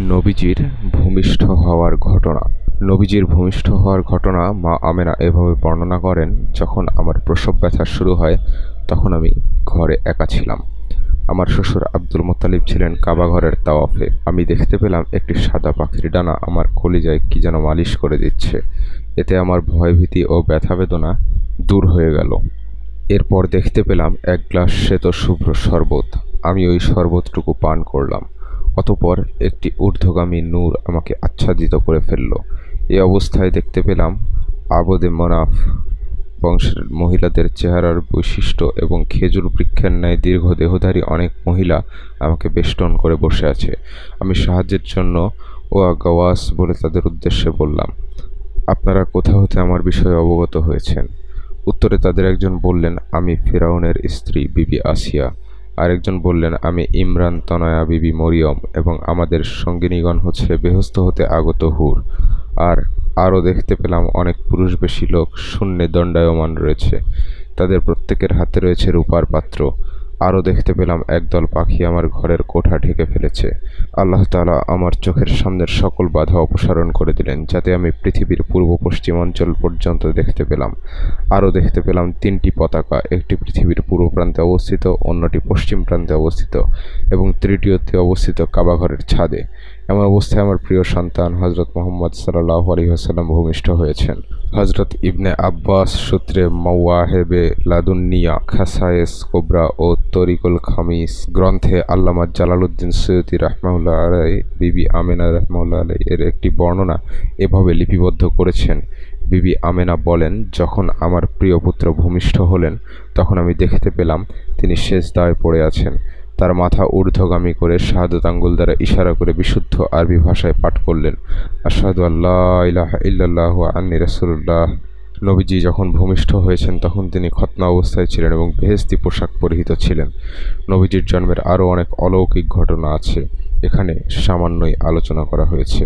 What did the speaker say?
নবীজির ভূমিষ্ঠ হওয়ার ঘটনা। নবীজির ভূমিষ্ঠ হওয়ার ঘটনা মা আমেনা এভাবে বর্ণনা করেন, যখন আমার প্রসব ব্যথা শুরু হয় তখন আমি ঘরে একা ছিলাম। আমার শ্বশুর আব্দুল মোত্তালিব ছিলেন কাবা ঘরের তাওয়াফে। আমি দেখতে পেলাম একটি সাদা পাখির ডানা আমার কলিজায় কি যেন মালিশ করে দিচ্ছে। এতে আমার ভয়ভীতি ও ব্যথা বেদনা দূর হয়ে গেল। এরপর দেখতে পেলাম এক গ্লাস শ্বেত শুভ্র শরবত। আমি ওই শরবতটুকু পান করলাম। অতঃপর একটি ঊর্ধ্বগামী নূর আমাকে আচ্ছাদিত করে ফেলল। এ অবস্থায় দেখতে পেলাম আবদে মনাফ বংশের মহিলাদের চেহারার বৈশিষ্ট্য এবং খেজুর বৃক্ষের ন্যায় দীর্ঘ দেহধারী অনেক মহিলা আমাকে বেষ্টন করে বসে আছে। আমি সাহায্যের জন্য ওয়া গাওয়াস বলে তাদের উদ্দেশ্যে বললাম, আপনারা কোথা হতে আমার বিষয়ে অবগত হয়েছেন? উত্তরে তাদের একজন বললেন, আমি ফিরআউনের স্ত্রী বিবি আসিয়া। আরেকজন বললেন, আমি ইমরান তনয়া বিবি মরিয়ম এবং আমাদের সঙ্গিনীগণ হচ্ছে বেহেশত হতে আগত হুর। আরও দেখতে পেলাম অনেক পুরুষবেশী লোক শূন্যে দণ্ডায়মান রয়েছে। তাদের প্রত্যেকের হাতে রয়েছে রূপার পাত্র। আরও দেখতে পেলাম একদল পাখি আমার ঘরের কোঠা ঢেকে ফেলেছে। আল্লাহ তাআলা আমার চোখের সামনের সকল বাধা অপসারণ করে দিলেন, যাতে আমি পৃথিবীর পূর্ব পশ্চিম অঞ্চল পর্যন্ত দেখতে পেলাম। আরও দেখতে পেলাম 3টি পতাকা, একটি পৃথিবীর পূর্ব প্রান্তে অবস্থিত, অন্যটি পশ্চিম প্রান্তে অবস্থিত এবং তৃতীয়টি অবস্থিত কাবা ঘরের ছাদে। এমন অবস্থায় আমার প্রিয় সন্তান হযরত মুহাম্মদ সাল্লাল্লাহু আলাইহি ওয়াসাল্লাম ভূমিষ্ঠ হয়েছেন। হযরত ইবনে আব্বাস সূত্রে মাওয়াহেবে লাদুন্নিয়া, খাসায়েস কুবরা ও তরিকুল খামিস গ্রন্থে আল্লামা জালালউদ্দিন সৈয়দী রাহমাহুল্লাহ আলাইহি বিবি আমেনা রাহমাহুল্লাহ আলাইহি এর একটি বর্ণনা এভাবে লিপিবদ্ধ করেছেন। বিবি আমেনা বলেন, যখন আমার প্রিয় পুত্র ভূমিষ্ঠ হলেন তখন আমি দেখতে পেলাম তিনি সেজদায় পড়ে আছেন। তার মাথা ঊর্ধ্বগামী করে শাহাদাত আঙ্গুল দ্বারা ইশারা করে বিশুদ্ধ আরবি ভাষায় পাঠ করলেন, আশহাদু আল্লা ইলাহা ইল্লাল্লাহু ওয়া আন্নী রাসূলুল্লাহ। নবীজি যখন ভূমিষ্ঠ হয়েছেন তখন তিনি খতনা অবস্থায় ছিলেন এবং বেহেশতি পোশাক পরিহিত ছিলেন। নবীজির জন্মের আরও অনেক অলৌকিক ঘটনা আছে, এখানে সামান্যই আলোচনা করা হয়েছে।